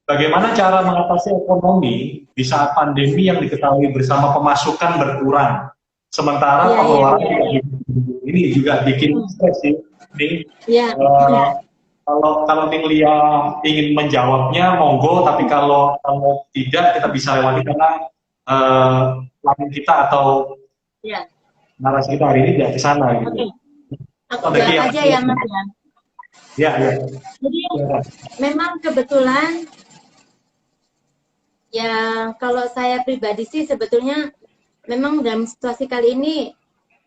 bagaimana cara mengatasi ekonomi di saat pandemi yang diketahui bersama pemasukan berkurang, sementara Iya, iya, pengeluaran iya. ini juga bikin stres sih. Nih, Iya, eh, iya. kalau Ning Lia ingin menjawabnya, monggo. Tapi kalau tidak, kita bisa lewati karena plan kita atau Iya. narasi kita hari ini tidak ke sana Oke, gitu. aku Ada jawab yang aja ya Mas ya. ya, ya. Jadi Ya. memang kebetulan ya kalau saya pribadi sih sebetulnya memang dalam situasi kali ini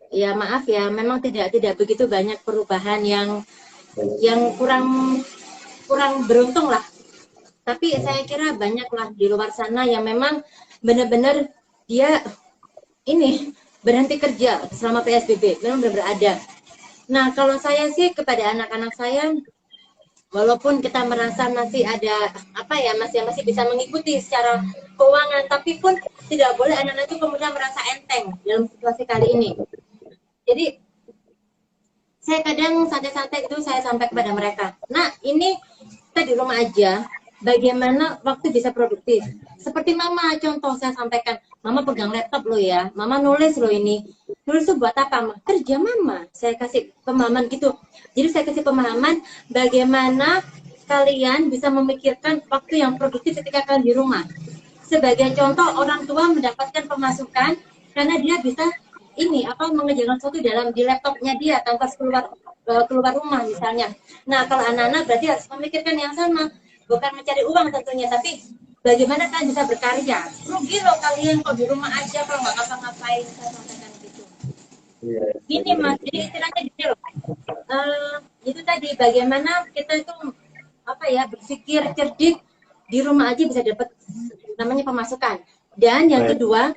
ya maaf ya memang tidak begitu banyak perubahan yang kurang kurang beruntung lah. Tapi saya kira banyak lah di luar sana yang memang benar-benar dia ini berhenti kerja selama PSBB, memang benar-benar ada. Nah, kalau saya sih kepada anak-anak saya, walaupun kita merasa masih ada apa ya, masih bisa mengikuti secara keuangan, tapi pun tidak boleh anak-anak itu kemudian merasa enteng dalam situasi kali ini. Jadi saya kadang santai-santai itu saya sampaikan kepada mereka. Nah, ini kita di rumah aja, bagaimana waktu bisa produktif. Seperti mama, contoh saya sampaikan, mama pegang laptop lo ya, mama nulis lo ini. Nulis itu buat apa? Kerja mama. Saya kasih pemahaman gitu. Jadi saya kasih pemahaman bagaimana kalian bisa memikirkan waktu yang produktif ketika kalian di rumah. Sebagai contoh, orang tua mendapatkan pemasukan karena dia bisa ini apa mengerjakan sesuatu dalam di laptopnya dia tanpa keluar rumah misalnya. Nah, kalau anak-anak berarti harus memikirkan yang sama, bukan mencari uang tentunya, tapi bagaimana kalian bisa berkarya. Rugi loh kalian kok di rumah aja kalau nggak ngapa-ngapain, saya sampaikan gitu. Gini Mas, jadi istilahnya gini loh. Itu tadi bagaimana kita itu apa ya berpikir cerdik di rumah aja bisa dapat namanya pemasukan. Dan yang kedua,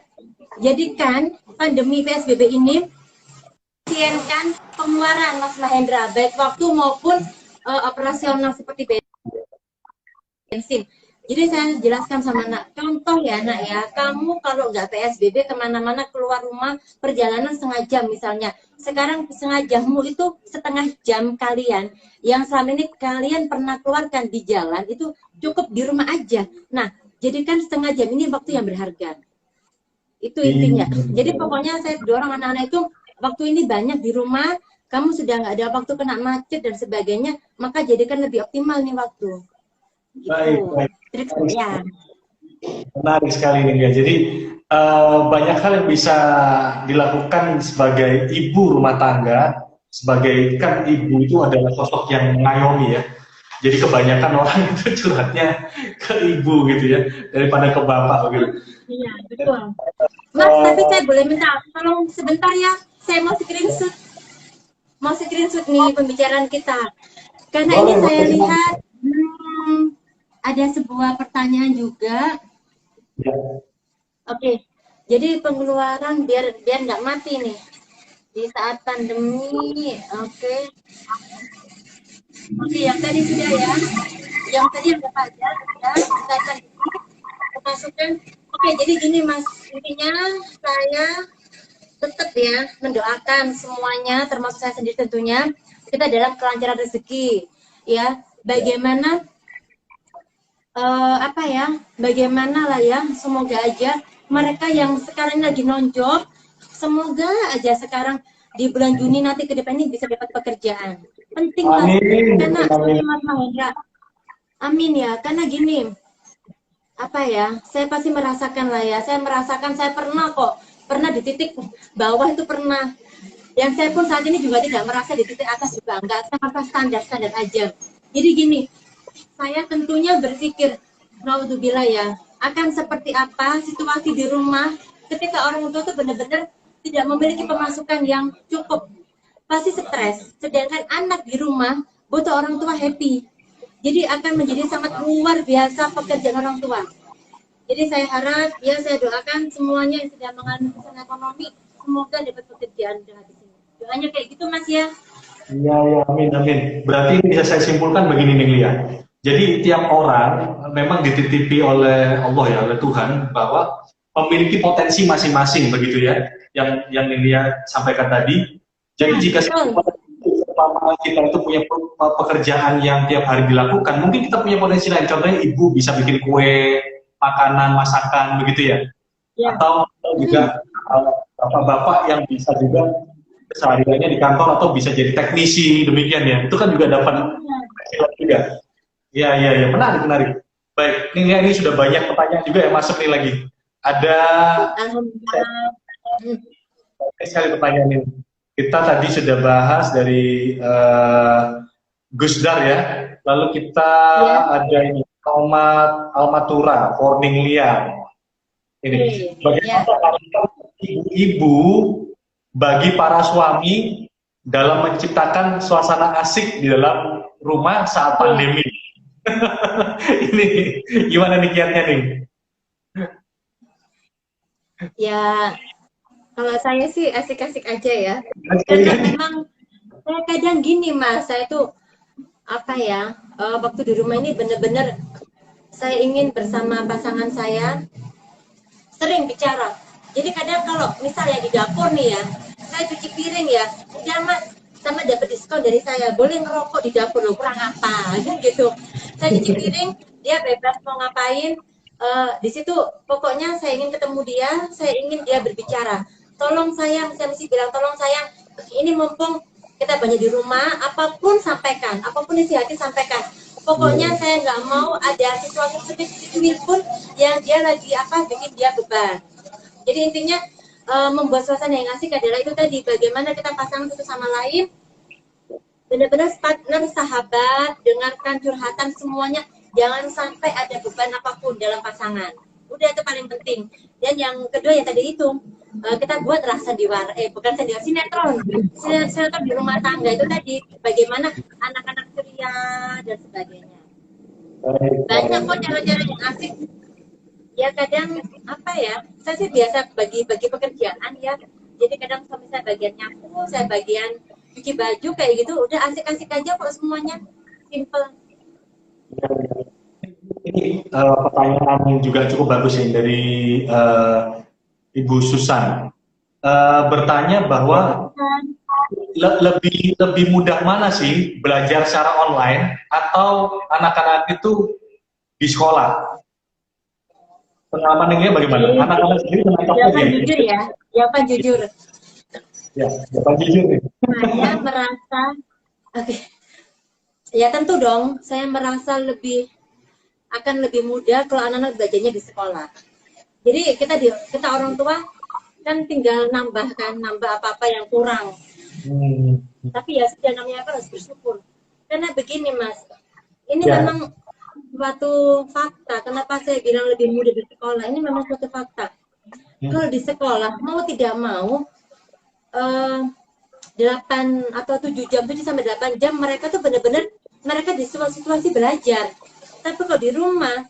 jadikan pandemi PSBB ini efisienkan pengeluaran Mas Mahendra, baik waktu maupun operasional seperti bensin. Jadi saya jelaskan sama anak, contoh ya anak ya, kamu kalau nggak PSBB kemana-mana keluar rumah perjalanan setengah jam misalnya. Sekarang setengah jammu itu setengah jam kalian yang selama ini kalian pernah keluarkan di jalan itu cukup di rumah aja. Nah, jadikan setengah jam ini waktu yang berharga. Itu intinya. Jadi pokoknya saya dorong anak-anak itu waktu ini banyak di rumah, kamu sudah nggak ada waktu kena macet dan sebagainya, maka jadikan lebih optimal nih waktu. Gitu. Baik, baik. Triknya. Menarik sekali nih ya. Jadi banyak hal yang bisa dilakukan sebagai ibu rumah tangga. Sebagai kan ibu itu adalah sosok yang mengayomi ya. Jadi kebanyakan orang itu curhatnya ke ibu gitu ya, daripada ke bapak gitu. Iya, betul. Mas, tapi saya boleh minta tolong sebentar ya. Saya mau screenshot. Mau screenshot nih pembicaraan kita. Karena ini saya lihat ada sebuah pertanyaan juga. Ya. Oke, jadi pengeluaran biar nggak mati nih di saat pandemi. Oke, yang tadi sudah ya, yang tadi yang pajak ya, kita akan pemasukan. Oke, jadi gini Mas, intinya saya tetap ya mendoakan semuanya, termasuk saya sendiri tentunya, kita dalam kelancaran rezeki, ya. Bagaimana apa ya, bagaimana lah ya, semoga aja mereka yang sekarang lagi nonjok, semoga aja sekarang di bulan Juni nanti ke depan ini bisa dapat pekerjaan. Penting Mas, karena Mas Mahendra, amin ya, karena gini, apa ya, saya pasti merasakan lah ya, saya merasakan, saya pernah di titik bawah itu pernah, yang saya pun saat ini juga tidak merasa di titik atas juga, enggak, saya merasa standar aja. Jadi gini, saya tentunya berpikir, naudzubillah ya, akan seperti apa situasi di rumah ketika orang tua itu benar-benar tidak memiliki pemasukan yang cukup. Pasti stres, sedangkan anak di rumah butuh orang tua happy. Jadi akan menjadi sangat luar biasa pekerjaan orang tua. Jadi saya harap, ya saya doakan semuanya yang sedang mengalami kesulitan ekonomi, semoga dapat pekerjaan dengan di sini. Doanya kayak gitu Mas ya. Iya, ya, amin, amin. Berarti bisa saya simpulkan begini nih, Lia. Jadi tiap orang memang dititipi oleh Allah ya, oleh Tuhan bahwa memiliki potensi masing-masing begitu ya, yang Lia sampaikan tadi. Jadi jika umpama kita itu punya pekerjaan yang tiap hari dilakukan, mungkin kita punya potensi lain. Contohnya ibu bisa bikin kue, makanan, masakan, begitu ya. Ya. Atau juga bapak-bapak yang bisa juga sehari-harinya di kantor atau bisa jadi teknisi, demikian ya. Itu kan juga dapat penghasilan juga. Iya, iya, iya, menarik, menarik. Baik, ini sudah banyak pertanyaan juga yang masuk nih lagi. Ada sekali pertanyaan ini. Kita tadi sudah bahas dari Gusdar ya. Lalu kita ada ini Almatura, Warning Liang. Ini bagaimana ibu-ibu bagi para suami dalam menciptakan suasana asik di dalam rumah saat pandemi. Ini gimana nih kiatnya nih? Ya, kalau saya sih asik-asik aja ya. Karena memang saya kadang gini Mas, saya tuh apa ya, waktu di rumah ini bener-bener saya ingin bersama pasangan saya sering bicara. Jadi kadang kalau misalnya di dapur nih ya, saya cuci piring ya, udah Mas, sama dapat diskon dari saya, boleh ngerokok di dapur loh, kurang apa gitu. Saya cuci piring, dia bebas mau ngapain. Di situ pokoknya saya ingin ketemu dia, saya ingin dia berbicara. Tolong sayang, saya mesti bilang tolong sayang, ini mumpung kita banyak di rumah, apapun sampaikan, apapun isi hati sampaikan. Pokoknya saya nggak mau ada sesuatu sedikit pun yang dia lagi bikin dia beban. Jadi intinya membuat suasana yang asik adalah itu tadi, bagaimana kita pasangan satu sama lain benar-benar partner, sahabat, dengarkan curhatan semuanya, jangan sampai ada beban apapun dalam pasangan. Udah, itu paling penting. Dan yang kedua yang tadi itu, kita buat rasa bukan sinetron di rumah tangga itu tadi, bagaimana anak-anak ceria dan sebagainya. Banyak kok cara-cara yang asik. Ya kadang saya sih biasa bagi pekerjaan ya. Jadi kadang suami saya bagian nyapu, saya bagian cuci baju kayak gitu, udah asik-asik aja kok semuanya, simple. Ini pertanyaan yang juga cukup bagus nih dari Ibu Susan. Bertanya bahwa lebih mudah mana sih belajar secara online atau anak-anak itu di sekolah? Pengalaman bagaimana? Anak-anak sendiri jawaban jujur ya, jawaban jujur. Ya, jawaban jujur nih. Saya merasa, ya tentu dong, saya merasa akan lebih mudah kalau anak-anak belajarnya di sekolah. Jadi kita orang tua kan tinggal nambah apa-apa yang kurang. Tapi ya sudah, namanya harus bersyukur. Karena begini Mas, ini memang suatu fakta. Kenapa saya bilang lebih mudah di sekolah? Ini memang suatu fakta. Kalau di sekolah mau tidak mau 8 atau 7 jam, 7 sampai 8 jam mereka tuh benar-benar mereka di situasi belajar. Tapi kalau di rumah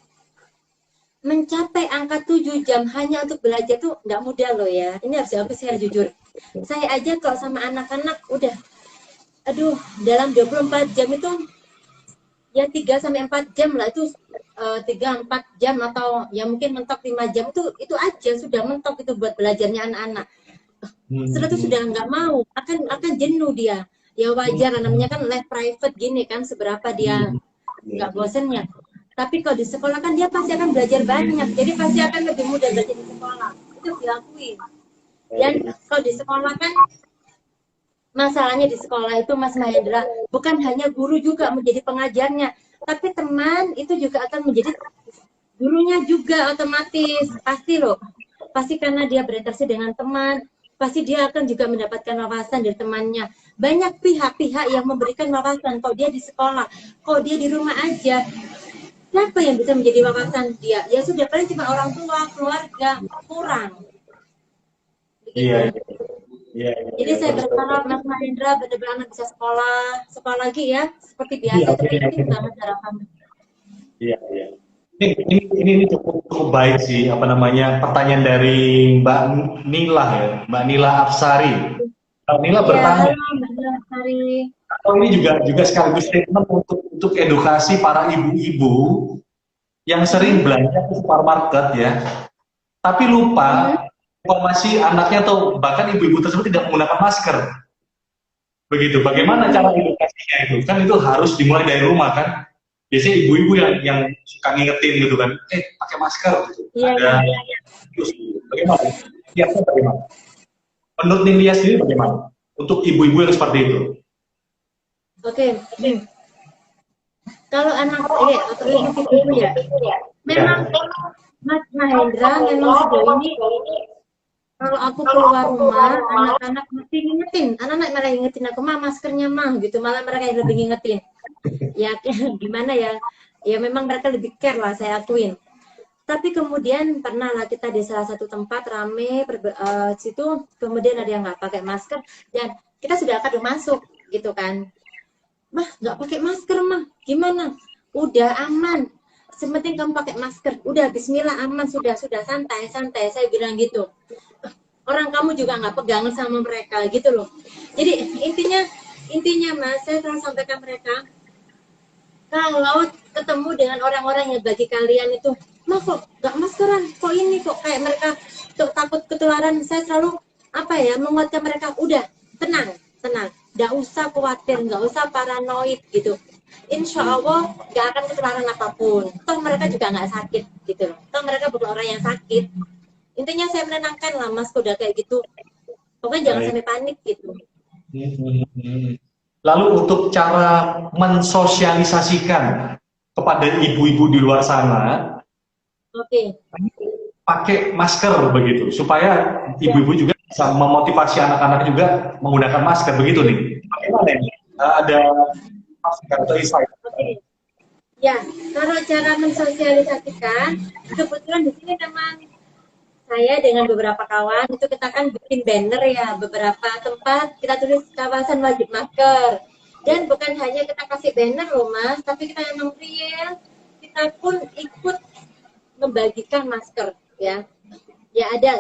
mencapai angka 7 jam hanya untuk belajar tuh nggak mudah loh ya. Ini harus aku share jujur. Saya aja kalau sama anak-anak udah dalam 24 jam itu ya 3 sampai 4 jam lah, itu 3-4 jam atau ya mungkin mentok 5 jam itu aja sudah mentok itu buat belajarnya anak-anak. Setelah itu sudah nggak mau, akan jenuh dia. Ya wajar, namanya kan live private gini kan, seberapa dia nggak bosennya. Tapi kalau di sekolah kan dia pasti akan belajar banyak, jadi pasti akan lebih mudah belajar di sekolah. Itu diakui. Dan kalau di sekolah kan masalahnya di sekolah itu Mas Mahendra, bukan hanya guru juga menjadi pengajarnya, tapi teman itu juga akan menjadi gurunya juga otomatis. Pasti loh, pasti karena dia berinteraksi dengan teman, pasti dia akan juga mendapatkan wawasan dari temannya. Banyak pihak-pihak yang memberikan wawasan. Kalau dia di sekolah, kalau dia di rumah aja, siapa yang bisa menjadi wawasan dia? Ya sudah, paling cuma orang tua, keluarga, kurang. Iya. Jadi saya berharap Mas Mahendra benar-benar bisa sekolah lagi ya, seperti biasa. Itu penting banget harapan. Iya. Ini cukup baik sih, pertanyaan dari Mbak Nila ya, Mbak Nila Afsari. Mbak Nila bertanya. Halo, Mbak Nila Afsari. Ini juga sekaligus statement untuk edukasi para ibu-ibu yang sering belanja ke supermarket ya, tapi lupa informasi anaknya atau bahkan ibu-ibu tersebut tidak menggunakan masker. Begitu. Bagaimana cara edukasinya itu? Kan itu harus dimulai dari rumah kan. Biasanya ibu-ibu yang suka ngingetin gitu kan, pakai masker gitu. Iya, Ada iya. terus bagaimana? Siapnya bagaimana? Menurut Nilia sendiri bagaimana? Untuk ibu-ibu yang seperti itu. Oke. Kalau anak atau ibu ya, memang Mas Mahendra memang sejauh ini kalau aku keluar rumah, anak-anak mesti ngingetin, anak-anak malah ngingetin aku, mah maskernya mah gitu, malah mereka yang lebih ngingetin. Ya gimana ya, ya memang mereka lebih care lah, saya akuin. Tapi kemudian pernah lah kita di salah satu tempat rame, situ kemudian ada yang nggak pakai masker, dan kita sudah akan masuk gitu kan. Mah nggak pakai masker mah, gimana? Udah aman, sementing kamu pakai masker, udah Bismillah aman, sudah santai, saya bilang gitu. Orang kamu juga nggak pegang sama mereka gitu loh. Jadi intinya Mas, saya selalu sampaikan mereka, kalau ketemu dengan orang-orang yang bagi kalian itu, mah kok nggak maskeran, kok ini kok kayak mereka takut ketularan, saya selalu menguatkan mereka, udah tenang, nggak usah khawatir, nggak usah paranoid gitu. Insya Allah nggak akan ketularan apapun. Toh mereka juga nggak sakit gitu loh. Toh mereka bukan orang yang sakit. Intinya saya menenangkan lah Mas, udah kayak gitu. Pokoknya jangan sampai panik gitu. Lalu untuk cara mensosialisasikan kepada ibu-ibu di luar sana, Oke. pakai masker begitu, supaya ibu-ibu juga bisa memotivasi anak-anak juga menggunakan masker begitu nih. Bagaimana ini? Ada masker atau insight? Oke. Ya, kalau cara mensosialisasikan, kebetulan di sini memang saya dengan beberapa kawan itu kita kan bikin banner ya, beberapa tempat kita tulis kawasan wajib masker. Dan bukan hanya kita kasih banner loh Mas, tapi kita memang real, kita pun ikut membagikan masker ya. Ya ada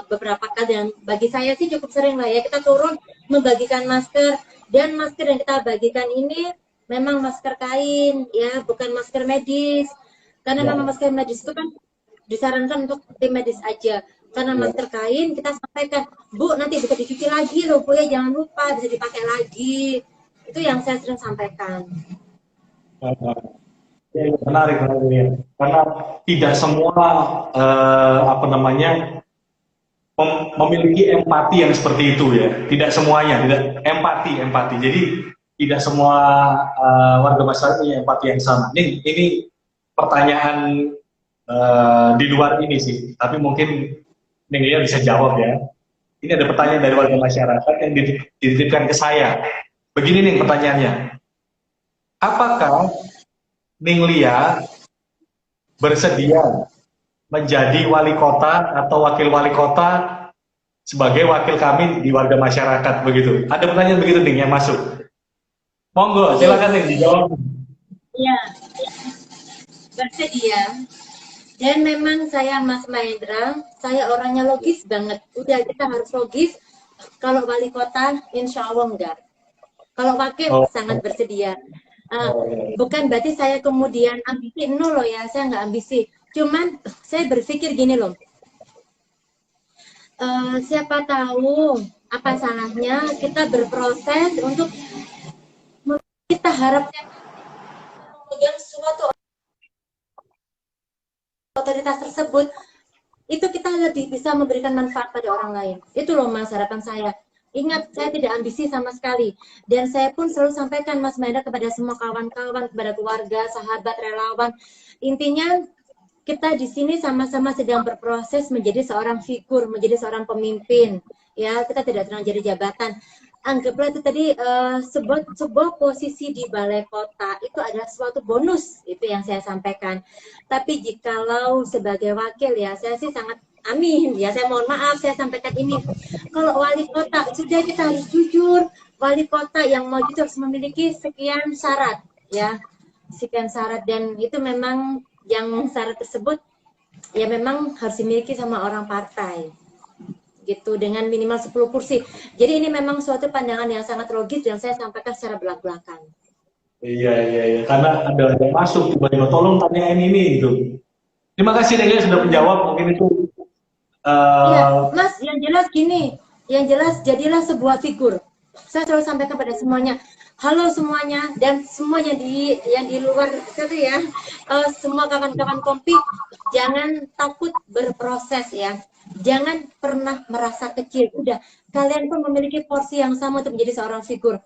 beberapa kali yang bagi saya sih cukup sering lah ya, kita turun membagikan masker, dan masker yang kita bagikan ini memang masker kain ya, bukan masker medis. Karena memang masker medis itu kan disarankan untuk tim medis aja. Karena masker kain kita sampaikan, Bu nanti bisa dicuci lagi loh Bu ya, jangan lupa bisa dipakai lagi. Itu yang saya sering sampaikan. Ya, menarik ya. Karena tidak semua memiliki empati yang seperti itu ya. Tidak semuanya, tidak empati. Jadi tidak semua warga masyarakat punya empati yang sama. Ini pertanyaan di luar ini sih, tapi mungkin Ninglia bisa jawab ya. Ini ada pertanyaan dari warga masyarakat yang dititipkan ke saya. Begini nih pertanyaannya. Apakah Ninglia bersedia menjadi wali kota atau wakil wali kota sebagai wakil kami di warga masyarakat begitu? Ada pertanyaan begitu nih yang masuk. Monggo, silakan nih dijawab. Iya, bersedia. Dan memang saya Mas Mahendra, saya orangnya logis banget. Udah kita harus logis. Kalau wali kota, insya Allah enggak. Kalau wakil sangat bersedia. Bukan berarti saya kemudian ambisi, no loh ya, saya nggak ambisi. Cuman saya berpikir gini loh, siapa tahu apa salahnya kita berproses untuk kita harapkan kemudian suatu otoritas tersebut itu kita lebih bisa memberikan manfaat pada orang lain. Itu loh Mas harapan saya. Ingat, saya tidak ambisi sama sekali. Dan saya pun selalu sampaikan Mas Mahendra kepada semua kawan-kawan, kepada keluarga, sahabat, relawan. Intinya kita di sini sama-sama sedang berproses menjadi seorang figur, menjadi seorang pemimpin. Ya, kita tidak sedang jadi jabatan. Anggaplah itu tadi sebuah posisi di balai kota itu adalah suatu bonus, itu yang saya sampaikan. Tapi jikalau sebagai wakil ya, saya sih sangat amin. Ya, saya mohon maaf saya sampaikan ini. Kalau wali kota sudah kita harus jujur, wali kota yang mau jujur harus memiliki sekian syarat, ya, sekian syarat, dan itu memang yang syarat tersebut ya memang harus dimiliki sama orang partai gitu, dengan minimal 10 kursi. Jadi ini memang suatu pandangan yang sangat logis yang saya sampaikan secara belak-belakan. Iya. Karena ada yang masuk tiba-tiba, tolong tanyain ini gitu. Terima kasih Nenglia sudah menjawab. Mungkin itu. Iya, Mas, yang jelas gini, yang jelas jadilah sebuah figur. saya selalu sampaikan kepada semuanya, halo semuanya, dan semuanya yang di luar itu ya, semua kawan-kawan kompi, jangan takut berproses ya, jangan pernah merasa kecil. Udah, kalian pun memiliki porsi yang sama untuk menjadi seorang figur.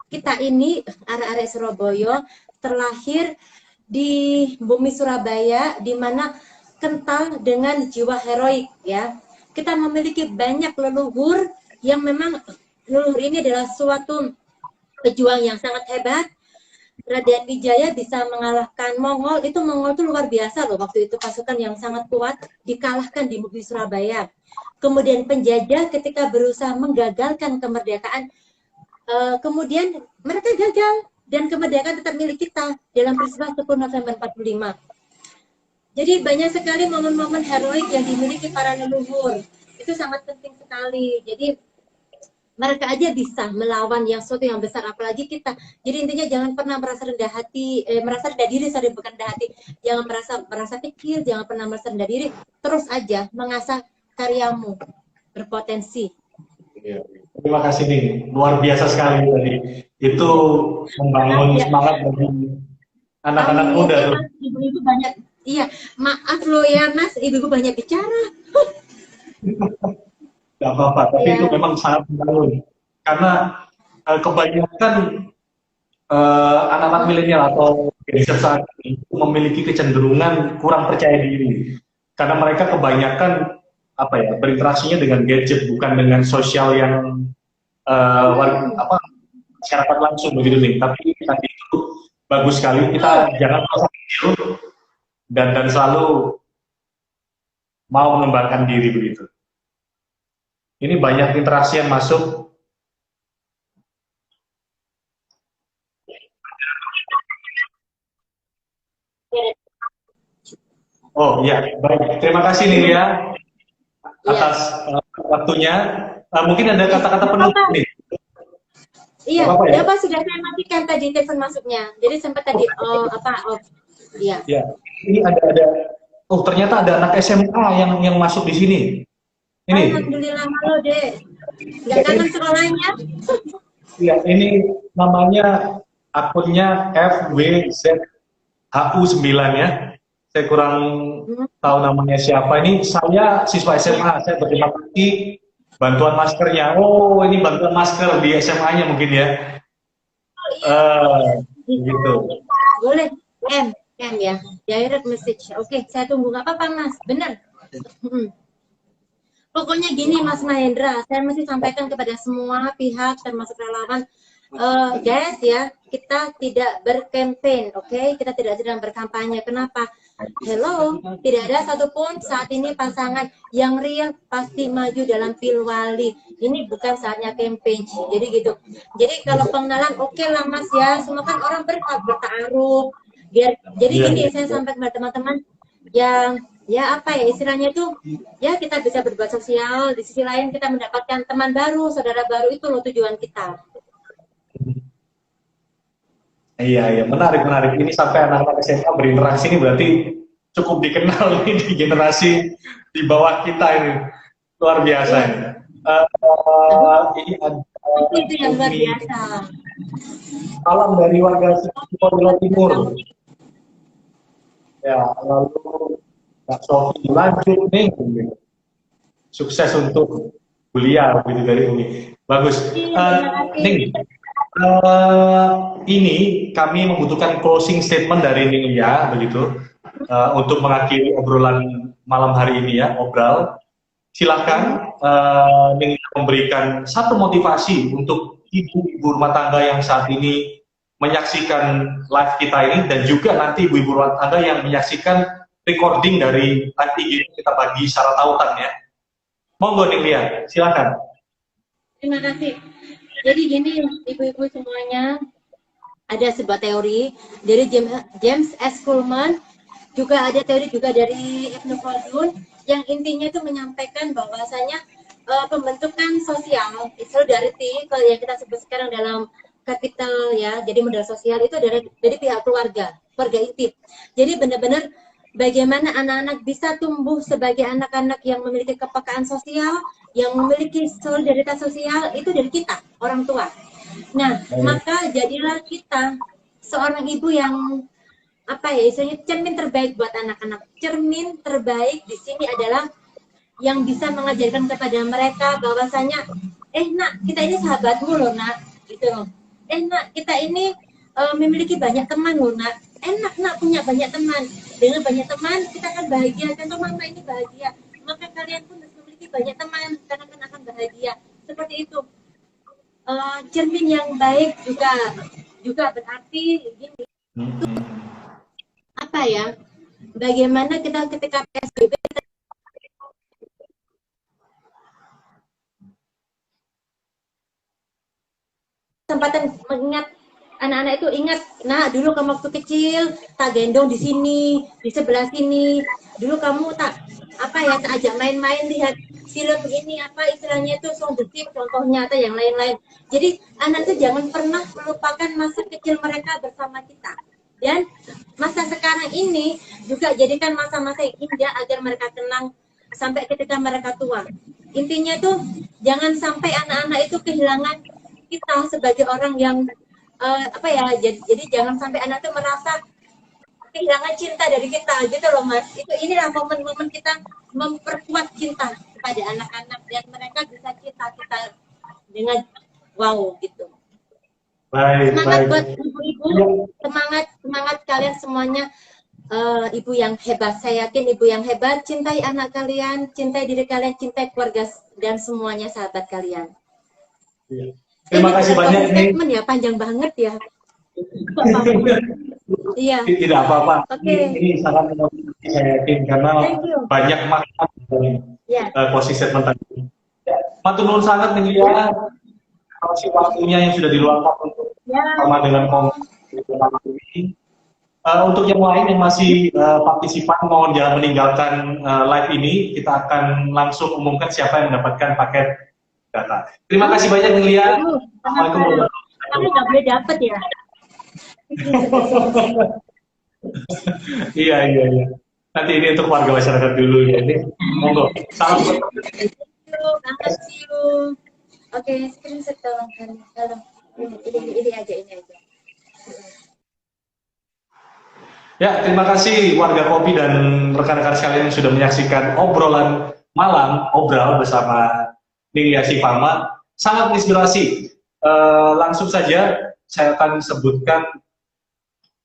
Kita ini arek-arek Surabaya terlahir di bumi Surabaya, di mana kental dengan jiwa heroik ya. Kita memiliki banyak leluhur yang memang leluhur ini adalah suatu pejuang yang sangat hebat. Raden Wijaya bisa mengalahkan Mongol, itu Mongol itu luar biasa loh, waktu itu pasukan yang sangat kuat dikalahkan di bumi Surabaya. Kemudian penjajah ketika berusaha menggagalkan kemerdekaan, kemudian mereka gagal dan kemerdekaan tetap milik kita dalam peristiwa 10 November 45. Jadi banyak sekali momen-momen heroik yang dimiliki para leluhur. Itu sangat penting sekali. Jadi mereka aja bisa melawan yang sesuatu yang besar, apalagi kita. Jadi intinya jangan pernah merasa rendah hati, merasa rendah diri, sorry, bukan rendah hati. Jangan merasa kecil, jangan pernah merasa rendah diri. Terus aja mengasah karyamu berpotensi. Terima kasih nih, luar biasa sekali tadi. Itu membangun semangat bagi anak-anak muda. Ibu-ibu banyak, iya, maaf loh ya Mas, ibu-ibu banyak bicara. Gak apa-apa, tapi itu memang sangat membangun. Karena kebanyakan anak-anak milenial atau generasi saat ini memiliki kecenderungan kurang percaya diri. Karena mereka kebanyakan berinteraksinya dengan gadget, bukan dengan sosial yang masyarakat langsung begitu nih. Tapi tadi itu bagus sekali, kita jangan merasa kecil dan selalu mau mengembangkan diri begitu. Ini banyak interaksi yang masuk. Oh iya, baik. Terima kasih Nilia atas waktunya. Mungkin ada kata-kata penutup nih. Iya, ya Pak, sudah saya matikan tadi telepon masuknya. Jadi sempat tadi iya. Ya, ini ada. Oh, ternyata ada anak SMA yang masuk di sini. Ini. Alhamdulillah, halo Dek. Nggak kangen sekolahnya? Iya, ini namanya akunnya FWZHU9 ya. Saya kurang tahu namanya siapa. Ini saya siswa SMA. Saya berterima kasih bantuan maskernya. Oh, ini bantuan masker di SMA-nya mungkin ya. Gitu. Boleh, M ya. Direct message. Oke, saya tunggu. Nggak apa-apa, Mas. Bener. Pokoknya gini Mas Mahendra, saya mesti sampaikan kepada semua pihak termasuk relawan, guys ya, kita tidak berkampanye, oke? Kita tidak sedang berkampanye. Kenapa? Hello, tidak ada satupun saat ini pasangan yang real pasti maju dalam pilwali. Ini bukan saatnya campaign, jadi gitu. Jadi kalau pengenalan oke lah Mas ya, semua kan orang berhak bertaruh. Jadi gini saya sampaikan kepada teman-teman yang ya apa ya istilahnya itu ya kita bisa berbuat sosial, di sisi lain kita mendapatkan teman baru, saudara baru, itu loh tujuan kita. Iya, menarik. Ini sampai anak-anak SMA berinteraksi ini berarti cukup dikenal nih di generasi di bawah kita ini, luar biasa. Ini ada itu yang luar biasa. Salam dari warga Jawa Timur. Ya, lalu Kak Sofi lanjut nih, sukses untuk kuliah begitu dari Uni. Bagus. Ning, ini kami membutuhkan closing statement dari Nilia begitu untuk mengakhiri obrolan malam hari ini ya, obral. Silahkan Ning memberikan satu motivasi untuk ibu-ibu rumah tangga yang saat ini menyaksikan live kita ini dan juga nanti ibu-ibu rumah tangga yang menyaksikan recording dari live IG kita bagi secara tautan ya. Monggo Nilia, silakan. Terima kasih. Jadi gini ibu-ibu semuanya, ada sebuah teori dari James S. Kuhlman, juga ada teori juga dari Ibnu Khaldun yang intinya itu menyampaikan bahwasanya pembentukan sosial, solidarity, kalau yang kita sebut sekarang dalam kapital ya, jadi modal sosial itu dari pihak keluarga inti. Jadi benar-benar bagaimana anak-anak bisa tumbuh sebagai anak-anak yang memiliki kepekaan sosial, yang memiliki solidaritas sosial, itu dari kita, orang tua. Nah, maka jadilah kita seorang ibu yang apa ya, istilahnya cermin terbaik buat anak-anak. Cermin terbaik di sini adalah yang bisa mengajarkan kepada mereka bahwasanya, nak, kita ini sahabatmu loh nak, gitu loh. Nak, kita ini memiliki banyak teman loh nak. Enak nak punya banyak teman. Dengan banyak teman kita akan bahagia. Contoh mama ini bahagia, maka kalian pun harus memiliki banyak teman karena akan bahagia. Seperti itu. Cermin yang baik juga berarti gini. Apa ya? Bagaimana kita ketika PSBB kesempatan mengingat anak-anak itu, ingat, nah dulu kamu waktu kecil tak gendong di sini, di sebelah sini, dulu kamu tak ajak main-main, lihat film ini apa istilahnya itu Song the Tip contohnya atau yang lain-lain. Jadi anak itu jangan pernah melupakan masa kecil mereka bersama kita. Dan masa sekarang ini juga jadikan masa-masa yang indah agar mereka tenang sampai ketika mereka tua. Intinya tuh jangan sampai anak-anak itu kehilangan kita sebagai orang yang jadi jangan sampai anak itu merasa kehilangan cinta dari kita gitu loh Mas. Inilah momen-momen kita memperkuat cinta kepada anak-anak dan mereka bisa cinta kita dengan wow gitu. Semangat buat ibu-ibu, semangat kalian semuanya, ibu yang hebat. Saya yakin ibu yang hebat, cintai anak kalian, cintai diri kalian, cintai keluarga dan semuanya sahabat kalian. Terima kasih banyak statement ya, panjang banget ya. Iya. Tidak apa-apa. Ini sangat memotivasi saya yakin karena banyak makna posisi statement tadi. Matur nuwun sangat nih ya. Kasih waktunya yang sudah diluangkan untuk sama dengan ini. Untuk yang lain yang masih partisipan mohon jangan meninggalkan live ini. Kita akan langsung umumkan siapa yang mendapatkan paket data. Terima kasih banyak Nilia. Assalamualaikum warahmatullahi wabarakatuh. Tapi nggak boleh dapat ya. Iya. Nanti ini untuk warga masyarakat dulu ya. Ini monggo. Salam. See you. Oke, screenshot tolong kan. Ini aja. Ya, terima kasih warga Kopi dan rekan-rekan sekalian yang sudah menyaksikan obrolan malam obrol bersama Nilia Sifama. Sangat inspirasi. Langsung saja saya akan sebutkan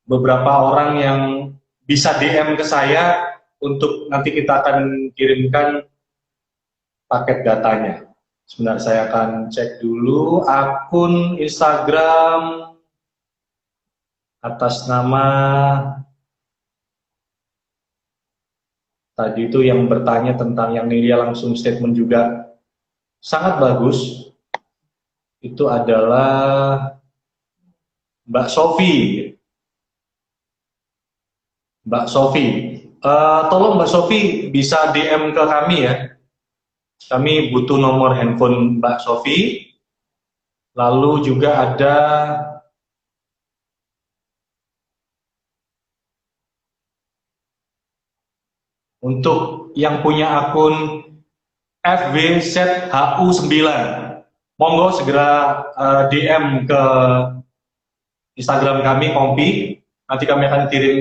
beberapa orang yang bisa DM ke saya untuk nanti kita akan kirimkan paket datanya. Sebentar saya akan cek dulu akun Instagram atas nama tadi itu yang bertanya tentang yang Nilia langsung statement juga sangat bagus. Itu adalah Mbak Sofi. Tolong Mbak Sofi bisa DM ke kami ya. Kami butuh nomor handphone Mbak Sofi. Lalu juga ada untuk yang punya akun FWZHU9. Monggo segera DM ke Instagram kami Kompi. Nanti kami akan kirim